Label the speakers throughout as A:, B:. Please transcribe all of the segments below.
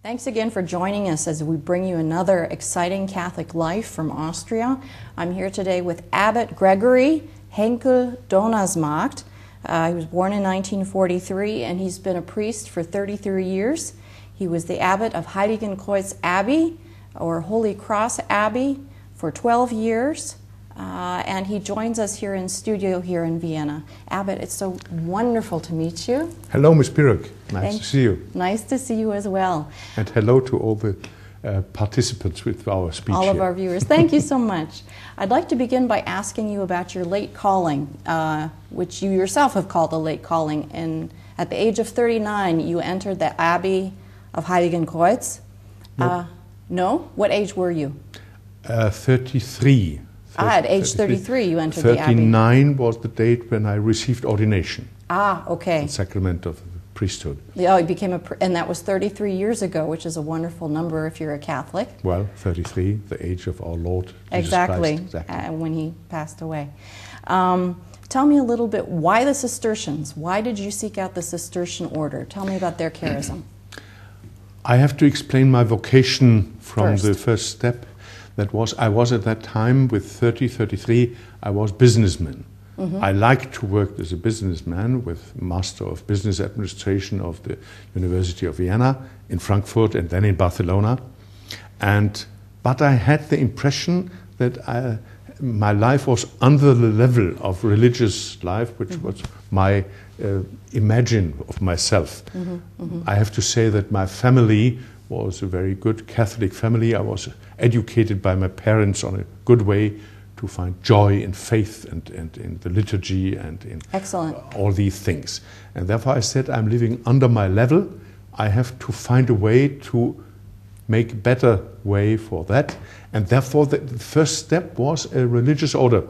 A: Thanks again for joining us as we bring you another exciting Catholic life from Austria. I'm here today with Abbot Gregory Henkel Donnersmarck. He was born in 1943 and he's been a priest for 33 years. He was the abbot of Heiligenkreuz Abbey, or Holy Cross Abbey, for 12 years. And he joins us here in studio here in Vienna. Abbot, it's so wonderful to meet you.
B: Hello, Ms. Piroch. Nice to see you.
A: Nice to see you as well.
B: And hello to all the participants with our speech
A: all of
B: here.
A: our viewers. Thank you so much. I'd like to begin by asking you about your late calling, which you yourself have called a late calling. And at the age of 39, you entered the Abbey of Heiligenkreuz. No? What age were you?
B: 33.
A: At age 33 you entered the Abbey.
B: 39 was the date when I received ordination.
A: Okay.
B: The sacrament of the priesthood.
A: Yeah, you became and that was 33 years ago, which is a wonderful number if you're a Catholic.
B: Well, 33, the age of our Lord Jesus
A: exactly.
B: Christ. Exactly.
A: When he passed away. Tell me a little bit, why the Cistercians? Why did you seek out the Cistercian order? Tell me about their charism.
B: I have to explain my vocation from the first step. I was at that time, with 33, I was businessman. Mm-hmm. I liked to work as a businessman with Master of Business Administration of the University of Vienna in Frankfurt and then in Barcelona. But I had the impression that my life was under the level of religious life, which mm-hmm. was my imagine of myself. Mm-hmm. Mm-hmm. I have to say that my family was a very good Catholic family. I was educated by my parents on a good way to find joy in faith and in the liturgy and in all these things. And therefore I said, I'm living under my level. I have to find a way to make a better way for that. And therefore the first step was a religious order.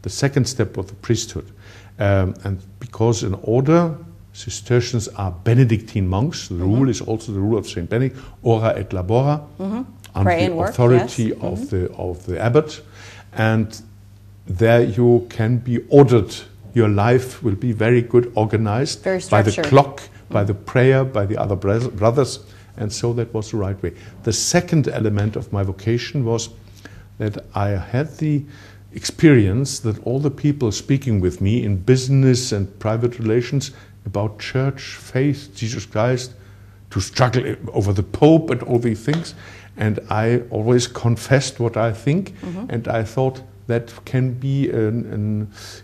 B: The second step was the priesthood. And because an order, Cistercians are Benedictine monks. The rule is also the rule of Saint Benedict, ora et labora, under the authority of the abbot. And there you can be ordered. Your life will be very good organized by the clock, by the prayer, by the other brothers. And so that was the right way. The second element of my vocation was that I had the experience that all the people speaking with me in business and private relations about church, faith, Jesus Christ, to struggle over the Pope and all these things. And I always confessed what I think, and I thought that can be a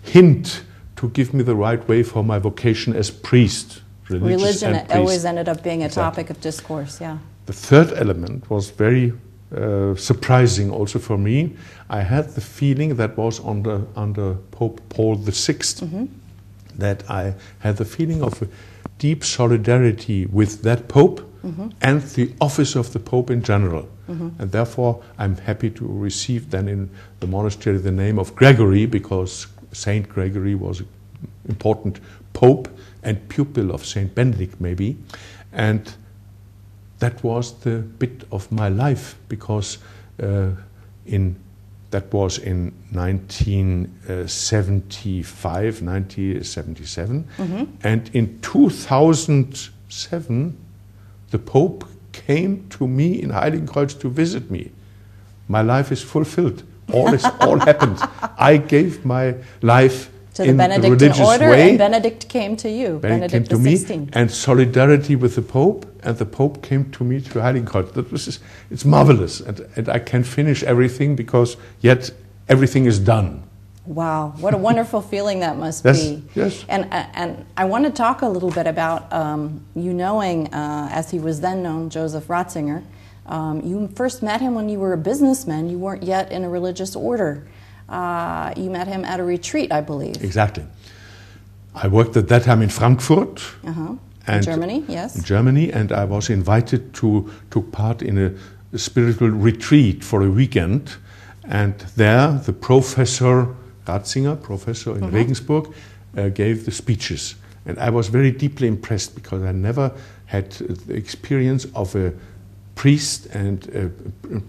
B: hint to give me the right way for my vocation as priest.
A: Religion always ended up being a topic of discourse, yeah. The
B: third element was very surprising also for me. I had the feeling that was under Pope Paul VI, that I had the feeling of a deep solidarity with that Pope and the office of the Pope in general. And therefore I'm happy to receive then in the monastery the name of Gregory, because Saint Gregory was an important Pope and pupil of Saint Benedict maybe. And that was the bit of my life, because that was in 1975, 1977. And in 2007, the Pope came to me in Heiligenkreuz to visit me. My life is fulfilled. All happened. I gave my life
A: to the Benedictine order, and Benedict came to you. Benedict
B: came to me, and solidarity with the Pope, and the Pope came to me to Heiligenkreuz. It's marvelous, and I can finish everything because yet everything is done.
A: Wow, what a wonderful feeling that must be.
B: Yes.
A: And I want to talk a little bit about you knowing, as he was then known, Joseph Ratzinger. You first met him when you were a businessman. You weren't yet in a religious order. You met him at a retreat, I believe.
B: Exactly. I worked at that time in Frankfurt.
A: In Germany, yes. In
B: Germany, and I was invited to take part in a spiritual retreat for a weekend. And there, the professor, Ratzinger, professor in Regensburg, gave the speeches. And I was very deeply impressed, because I never had the experience of a priest and a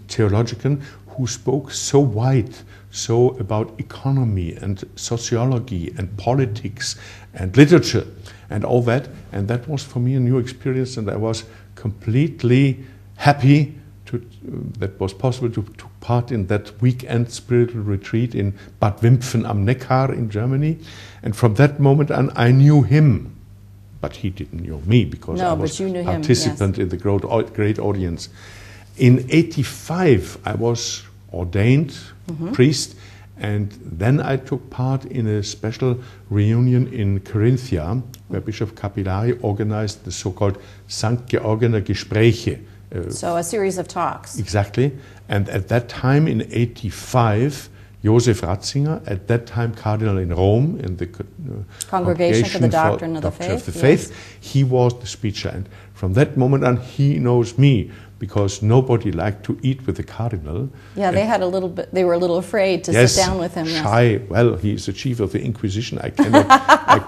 B: theologian who spoke so wide, so about economy and sociology and politics and literature. and all that. And that was for me a new experience, and I was completely happy that was possible to part in that weekend spiritual retreat in Bad Wimpfen am Neckar in Germany. And from that moment on, I knew him. But he didn't know me because I was a participant in the great audience. In 85, I was ordained priest, and then I took part in a special reunion in Carinthia, where Bishop Capillari organized the so-called St. Georgener Gespräche.
A: So a series of talks.
B: Exactly. And at that time, in 85, Josef Ratzinger, at that time cardinal in Rome, in the
A: Congregation for the Doctrine of the Faith,
B: he was the speaker. And from that moment on, he knows me, because nobody liked to eat with the cardinal.
A: Yeah, they were a little afraid to sit down with him.
B: Shy. Yes. Well, he is the chief of the Inquisition. I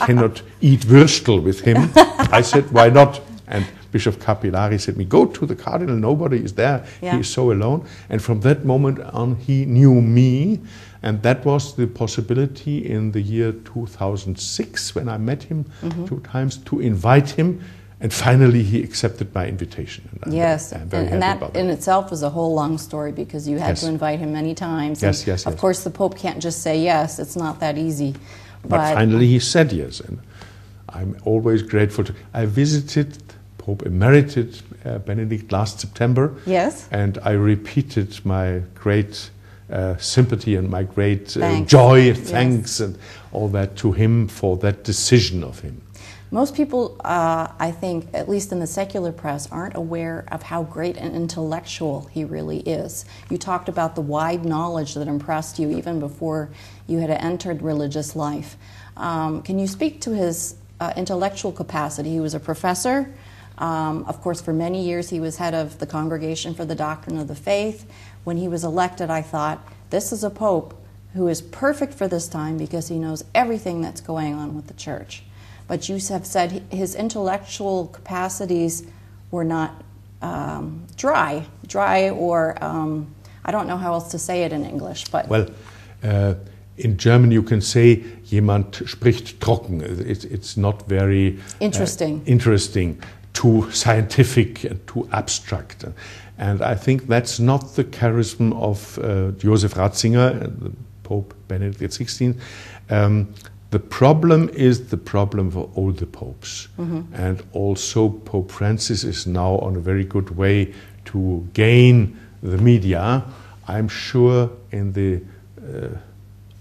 B: cannot eat Würstel with him. I said, why not? And Bishop Capillari said me, go to the cardinal, nobody is there, he is so alone. And from that moment on, he knew me, and that was the possibility in the year 2006, when I met him 2 times, to invite him, and finally he accepted my invitation.
A: And and that in itself was a whole long story, because you had to invite him many times.
B: Yes.
A: Of course, the Pope can't just say yes, it's not that easy.
B: But finally he said yes, and I'm always grateful I visited Pope Emeritus Benedict last September.
A: Yes.
B: And I repeated my great sympathy and my great joy, thanks, and all that to him for that decision of him.
A: Most people, I think, at least in the secular press, aren't aware of how great an intellectual he really is. You talked about the wide knowledge that impressed you even before you had entered religious life. Can you speak to his intellectual capacity? He was a professor. Of course, for many years he was head of the Congregation for the Doctrine of the Faith. When he was elected, I thought, this is a pope who is perfect for this time, because he knows everything that's going on with the church. But you have said his intellectual capacities were not dry, or I don't know how else to say it in English. But
B: well, in German you can say, jemand spricht trocken. It's not very interesting. Too scientific and too abstract. And I think that's not the charism of Josef Ratzinger, Pope Benedict XVI. The problem is the problem for all the popes. And also Pope Francis is now on a very good way to gain the media. I'm sure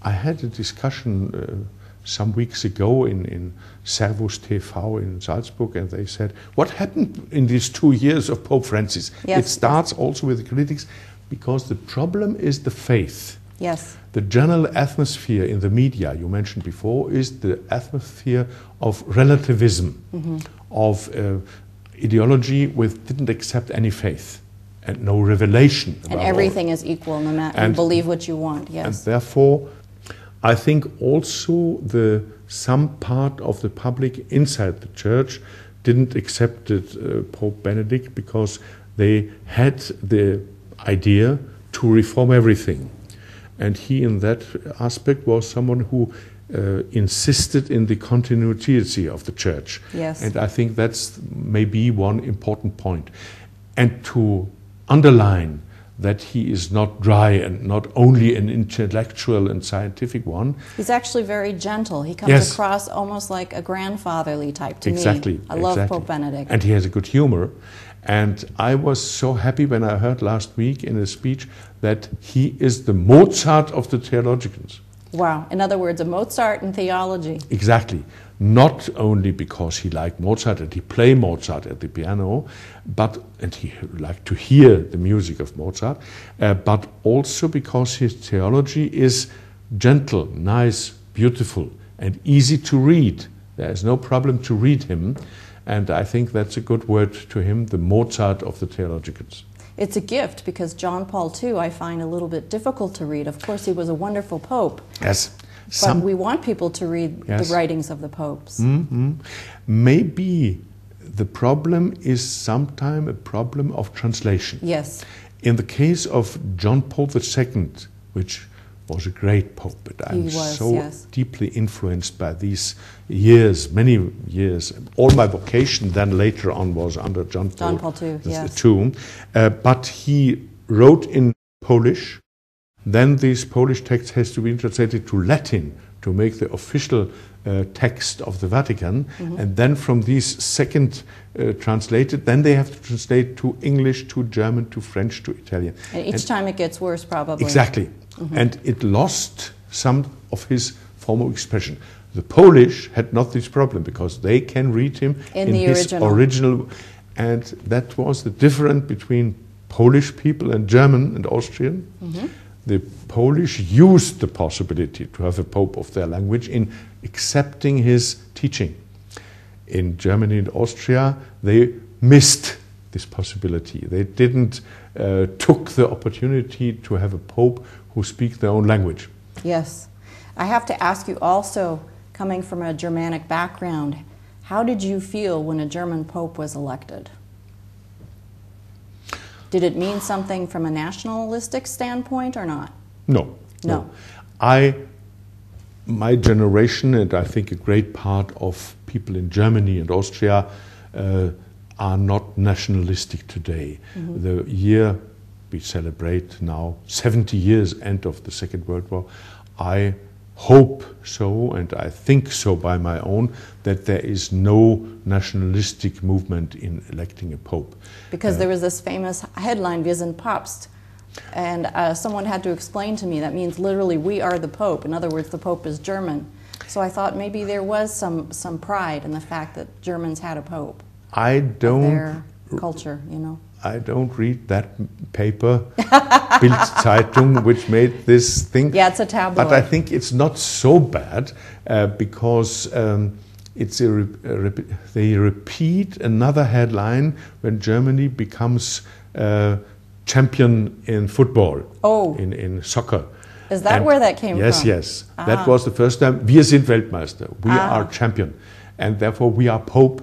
B: I had a discussion some weeks ago in Servus TV in Salzburg, and they said, what happened in these 2 years of Pope Francis? It starts also with the critics, because the problem is the faith.
A: Yes.
B: The general atmosphere in the media, you mentioned before, is the atmosphere of relativism, of ideology which didn't accept any faith and no revelation.
A: And everything is equal, no matter, you believe what you want, yes.
B: And therefore, I think also some part of the public inside the church didn't accept Pope Benedict, because they had the idea to reform everything. And he, in that aspect, was someone who insisted in the continuity of the church.
A: Yes.
B: And I think that's maybe one important point. And to underline that he is not dry and not only an intellectual and scientific one.
A: He's actually very gentle. He comes across almost like a grandfatherly type to me. I love Pope Benedict.
B: And he has a good humor. And I was so happy when I heard last week in a speech that he is the Mozart of the theologians.
A: Wow. In other words, a Mozart in theology.
B: Exactly. Not only because he liked Mozart and he played Mozart at the piano, and he liked to hear the music of Mozart, but also because his theology is gentle, nice, beautiful, and easy to read. There is no problem to read him, and I think that's a good word to him, the Mozart of the theologians.
A: It's a gift, because John Paul II I find a little bit difficult to read. Of course, he was a wonderful pope.
B: Yes.
A: But we want people to read the writings of the popes.
B: Maybe the problem is sometimes a problem of translation.
A: Yes.
B: In the case of John Paul II, which was a great pope. But I'm so
A: yes.
B: deeply influenced by these years, many years. All my vocation then later on was under John Paul
A: II, yes.
B: But he wrote in Polish. Then this Polish text has to be translated to Latin to make the official text of the Vatican. And then from these second translated, then they have to translate to English, to German, to French, to Italian.
A: And each time it gets worse, probably.
B: Exactly. And it lost some of his formal expression. The Polish had not this problem because they can read him in his original. And that was the difference between Polish people and German and Austrian. The Polish used the possibility to have a pope of their language in accepting his teaching. In Germany and Austria, they missed this possibility. They didn't took the opportunity to have a pope who speaks their own language.
A: Yes. I have to ask you also, coming from a Germanic background, how did you feel when a German pope was elected? Did it mean something from a nationalistic standpoint or not?
B: No.
A: No.
B: My generation, and I think a great part of people in Germany and Austria, are not nationalistic today. The year we celebrate now 70 years end of the Second World War. I hope so, and I think so by my own, that there is no nationalistic movement in electing a pope.
A: Because there was this famous headline, Wir sind Papst, and someone had to explain to me that means literally we are the Pope. In other words, the Pope is German. So I thought maybe there was some pride in the fact that Germans had a Pope.
B: I don't.
A: Their culture, you know.
B: I don't read that paper, Bild-Zeitung, which made this thing.
A: Yeah, it's a tabloid.
B: But I think it's not so bad because it's they repeat another headline when Germany becomes champion in football, in soccer.
A: Is that where that came from?
B: Yes. That was the first time. Wir sind Weltmeister. We are champion. And therefore we are Pope.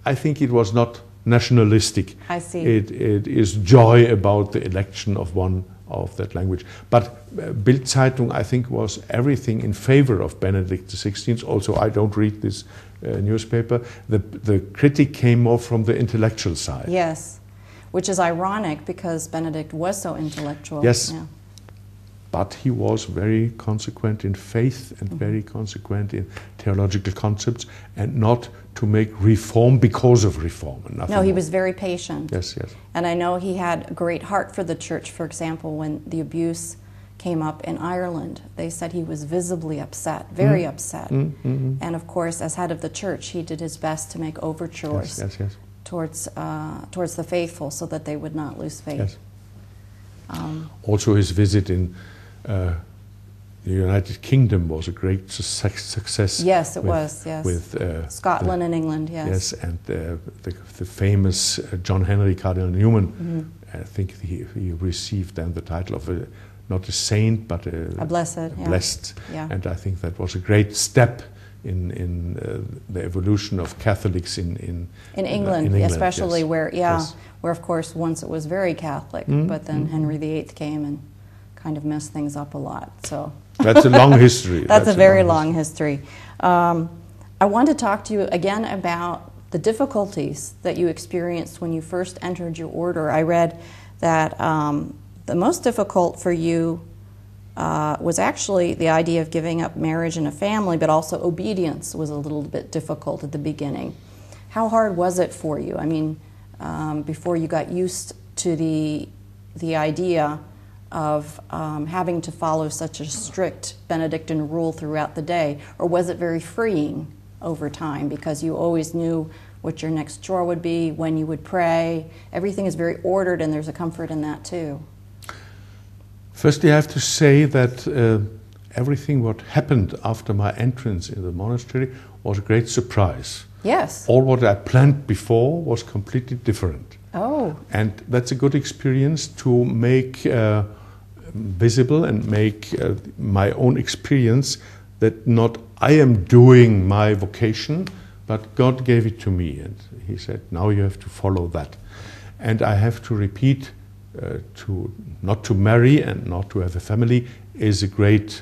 B: I think it was not nationalistic.
A: I see.
B: It is joy about the election of one of that language. But Bild-Zeitung, I think, was everything in favor of Benedict XVI. Also, I don't read this newspaper. The critic came more from the intellectual side.
A: Yes, which is ironic because Benedict was so intellectual.
B: Yes.
A: Yeah.
B: But he was very consequent in faith and very consequent in theological concepts, and not to make reform because of reform. And
A: no, he was very patient.
B: Yes.
A: And I know he had a great heart for the church. For example, when the abuse came up in Ireland, they said he was visibly upset, very upset. And of course, as head of the church, he did his best to make overtures towards the faithful so that they would not lose faith.
B: Also, his visit in the United Kingdom was a great success.
A: Yes, it was. Yes,
B: with
A: Scotland and England. Yes.
B: Yes, and the famous John Henry Cardinal Newman. I think he received then the title of not a saint but a
A: blessed.
B: Blessed. Yeah. And I think that was a great step in the evolution of Catholics in
A: England, especially where of course once it was very Catholic, but then Henry VIII came and kind of messed things up a lot. So
B: that's a long history.
A: That's a very long history. I want to talk to you again about the difficulties that you experienced when you first entered your order. I read that the most difficult for you was actually the idea of giving up marriage and a family, but also obedience was a little bit difficult at the beginning. How hard was it for you? I mean, before you got used to the idea of having to follow such a strict Benedictine rule throughout the day, or was it very freeing over time because you always knew what your next chore would be, when you would pray? Everything is very ordered, and there's a comfort in that too.
B: Firstly, I have to say that everything what happened after my entrance in the monastery was a great surprise.
A: Yes.
B: All what I planned before was completely different.
A: Oh.
B: And that's a good experience to make visible and make my own experience that not I am doing my vocation, but God gave it to me. And he said, now you have to follow that. And I have to repeat not to marry and not to have a family is a great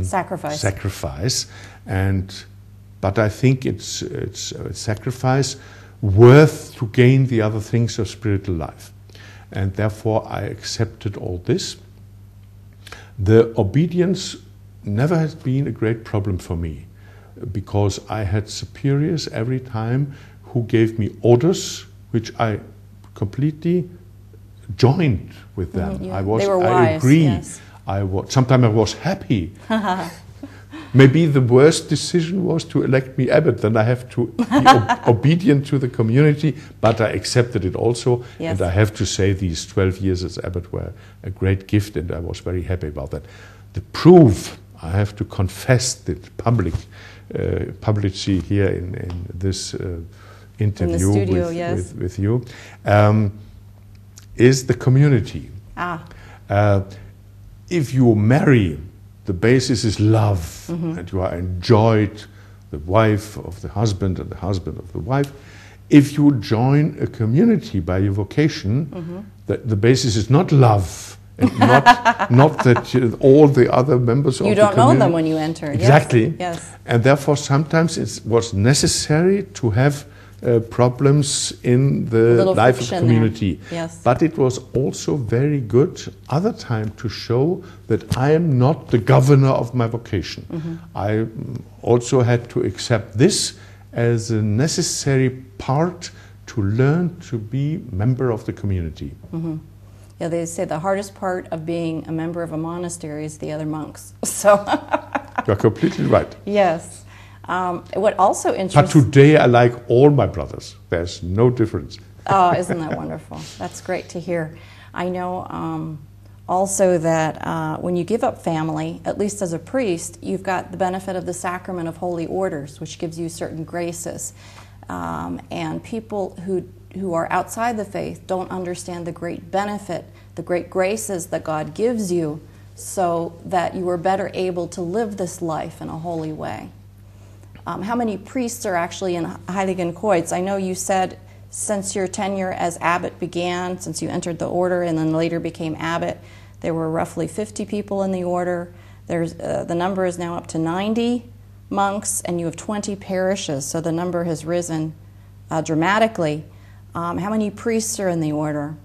A: sacrifice.
B: But I think it's a sacrifice worth to gain the other things of spiritual life. And therefore I accepted all this. The obedience never has been a great problem for me, because I had superiors every time who gave me orders which I completely joined with them.
A: They were wise,
B: I agree.
A: Yes.
B: Sometimes I was happy. Maybe the worst decision was to elect me abbot. Then I have to be obedient to the community, but I accepted it also.
A: Yes.
B: And I have to say these 12 years as abbot were a great gift, and I was very happy about that. The proof, I have to confess that publicly here in this interview
A: in the studio,
B: with you, is the community. If you marry, the basis is love, and you are enjoyed, the wife of the husband and the husband of the wife. If you join a community by your vocation, the basis is not love, and not that all the other members of the community.
A: You don't know them when you enter.
B: Exactly.
A: Yes.
B: And therefore sometimes it was necessary to have problems in the life of the community.
A: Yes.
B: But it was also very good other time to show that I am not the governor of my vocation. I also had to accept this as a necessary part to learn to be member of the community.
A: Yeah, they say the hardest part of being a member of a monastery is the other monks. So
B: you're completely right.
A: Yes. What also interests...
B: But today I like all my brothers. There's no difference.
A: Oh, isn't that wonderful? That's great to hear. I know also that when you give up family, at least as a priest, you've got the benefit of the sacrament of holy orders, which gives you certain graces. And people who are outside the faith don't understand the great benefit, the great graces that God gives you, so that you are better able to live this life in a holy way. How many priests are actually in Heiligenkreuz? I know you said since your tenure as abbot began, since you entered the order and then later became abbot, there were roughly 50 people in the order. The number is now up to 90 monks, and you have 20 parishes, so the number has risen dramatically. How many priests are in the order?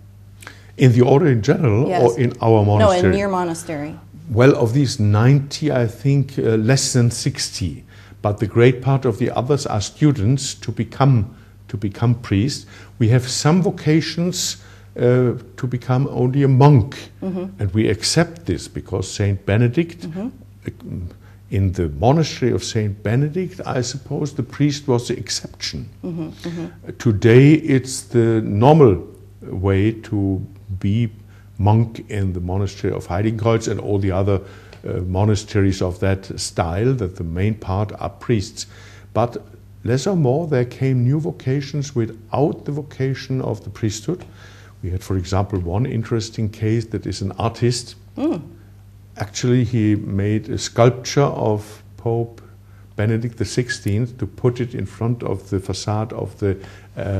B: In the order in general,
A: yes.
B: Or in our monastery?
A: No, in your monastery.
B: Well, of these 90, I think less than 60. But the great part of the others are students to become priests. We have some vocations to become only a monk, and we accept this because Saint Benedict, in the monastery of Saint Benedict, I suppose the priest was the exception. Today it's the normal way to be monk in the monastery of Heiligenkreuz and all the other monasteries of that style, that the main part are priests. But less or more there came new vocations without the vocation of the priesthood. We had, for example, one interesting case that is an artist. Actually, he made a sculpture of Pope Benedict XVI to put it in front of the facade of the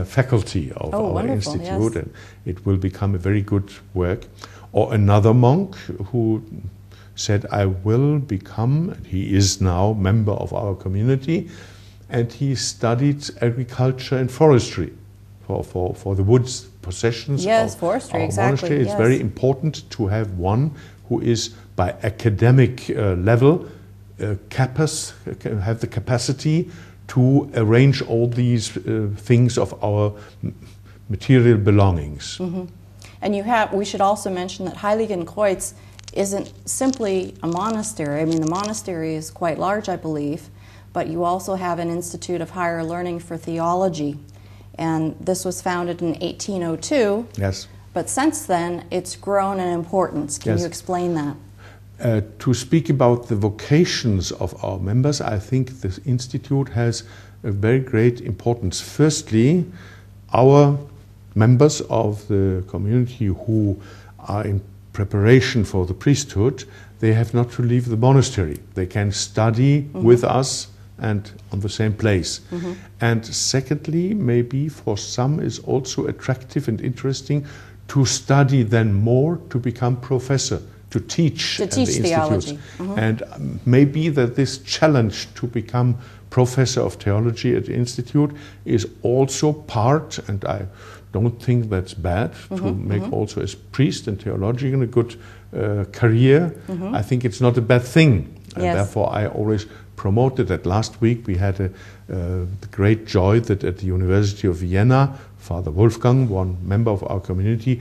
B: faculty of our institute, and it will become a very good work. Or another monk who said, I will become, and he is now member of our community, and he studied agriculture and forestry for the woods possessions of
A: forestry,
B: our
A: exactly.
B: monastery. It's very important to have one who is by academic level have the capacity to arrange all these things of our material belongings.
A: And we should also mention that Heiligenkreuz isn't simply a monastery. I mean, the monastery is quite large, I believe, but you also have an Institute of Higher Learning for Theology. And this was founded in 1802.
B: Yes.
A: But since then, it's grown in importance. Can you explain that?
B: To speak about the vocations of our members, I think this institute has a very great importance. Firstly, our members of the community who are in preparation for the priesthood, they have not to leave the monastery. They can study with us and on the same place. And secondly, maybe for some is also attractive and interesting to study then more to become professor, to teach at the institutes.
A: Theology.
B: And maybe that this challenge to become professor of theology at the institute is also part, and I don't think that's bad, to make also as priest and theologian a good career. I think it's not a bad thing. And therefore I always promoted that. Last week we had the great joy that at the University of Vienna, Father Wolfgang, one member of our community,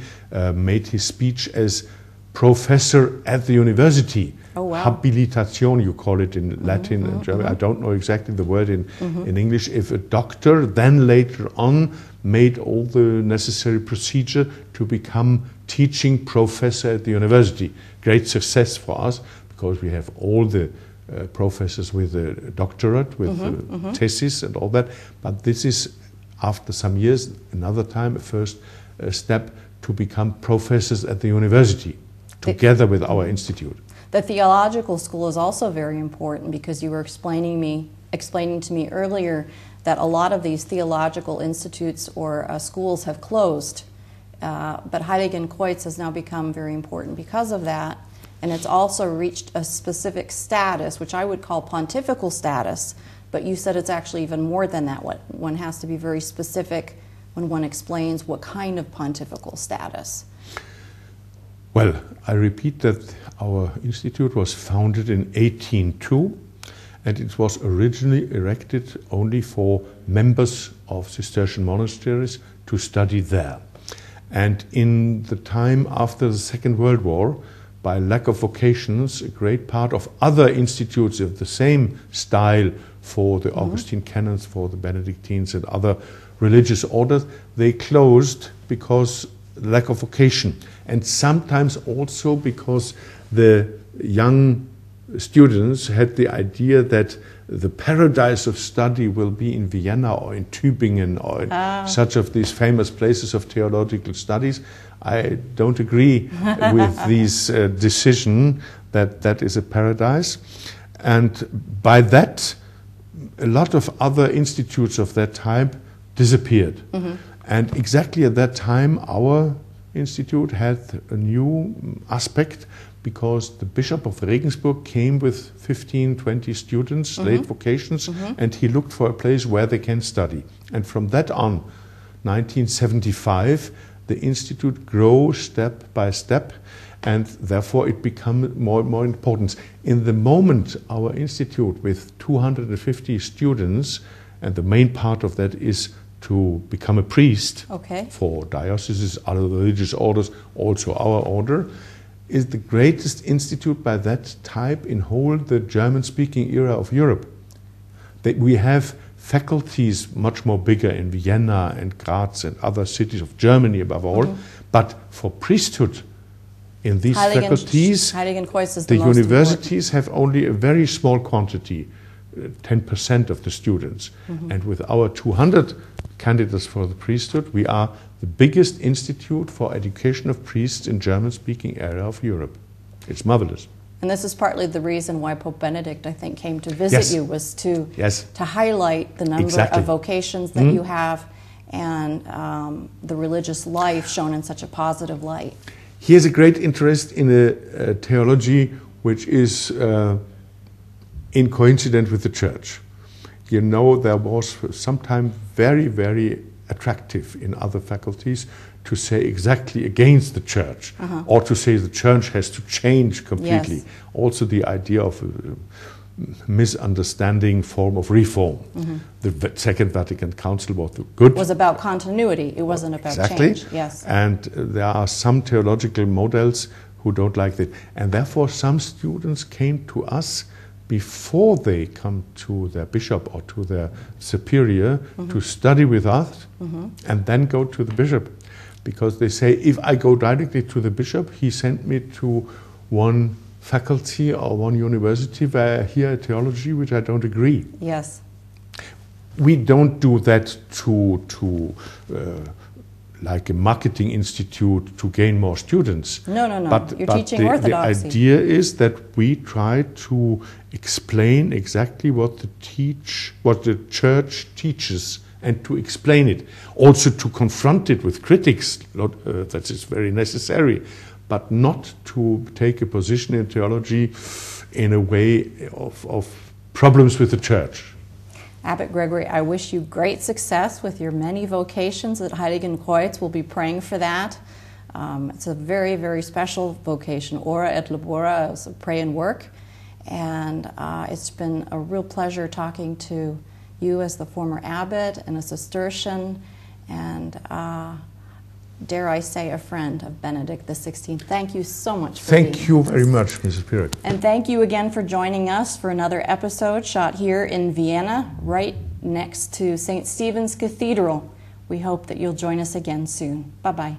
B: made his speech as professor at the university.
A: Oh, wow.
B: Habilitation, you call it in Latin and German. I don't know exactly the word in English. If a doctor then later on made all the necessary procedure to become teaching professor at the university. Great success for us because we have all the professors with a doctorate, with thesis and all that. But this is, after some years, another time, a first step to become professors at the university, together with our institute.
A: The theological school is also very important because you were explaining to me earlier that a lot of these theological institutes or schools have closed, but Heiligenkreuz has now become very important because of that, and it's also reached a specific status, which I would call pontifical status, but you said it's actually even more than that. One has to be very specific when one explains what kind of pontifical status.
B: Well, I repeat that our institute was founded in 1802, and it was originally erected only for members of Cistercian monasteries to study there. And in the time after the Second World War, by lack of vocations, a great part of other institutes of the same style for the Augustine canons, for the Benedictines and other religious orders, they closed because lack of vocation, and sometimes also because the young students had the idea that the paradise of study will be in Vienna or in Tübingen or in such of these famous places of theological studies. I don't agree with this decision that that is a paradise. And by that, a lot of other institutes of that type disappeared. And exactly at that time, our institute had a new aspect because the Bishop of Regensburg came with 15, 20 students, late vocations, and he looked for a place where they can study. And from that on, 1975, the institute grew step by step, and therefore it became more and more important. In the moment, our institute with 250 students, and the main part of that is to become a priest for dioceses, other religious orders, also our order, is the greatest institute by that type in whole the German-speaking era of Europe. We have faculties much more bigger in Vienna and Graz and other cities of Germany above all, but for priesthood in these faculties, the universities have only a very small quantity, 10% of the students. And with our 200 candidates for the priesthood, we are the biggest institute for education of priests in German-speaking area of Europe. It's marvelous.
A: And this is partly the reason why Pope Benedict, I think, came to visit you, was to highlight the number of vocations that you have and the religious life shown in such a positive light.
B: He has a great interest in a theology which is in coincidence with the Church. You know, there was sometimes very, very attractive in other faculties to say exactly against the Church, or to say the Church has to change completely. Also the idea of a misunderstanding form of reform. The Second Vatican Council was good.
A: It was about continuity, it wasn't about change. Yes.
B: And there are some theological models who don't like that. And therefore some students came to us before they come to their bishop or to their superior to study with us and then go to the bishop. Because they say, if I go directly to the bishop, he sent me to one faculty or one university where I hear theology which I don't agree.
A: Yes.
B: We don't do that to like a marketing institute to gain more students.
A: No, no, no.
B: But,
A: You're teaching orthodoxy.
B: The idea is that we try to explain exactly what the Church teaches and to explain it. Also to confront it with critics, that is very necessary. but not to take a position in theology in a way of problems with the church.
A: Abbot Gregory, I wish you great success with your many vocations at Heiligenkreuz. We'll be praying for that. It's a very, very special vocation, ora et labora, so pray and work. And it's been a real pleasure talking to you as the former abbot and a Cistercian, and dare I say, a friend of Benedict XVI. Thank you so much for being with us.
B: Thank you very much, Mrs. Piroch.
A: And thank you again for joining us for another episode shot here in Vienna, right next to St. Stephen's Cathedral. We hope that you'll join us again soon. Bye-bye.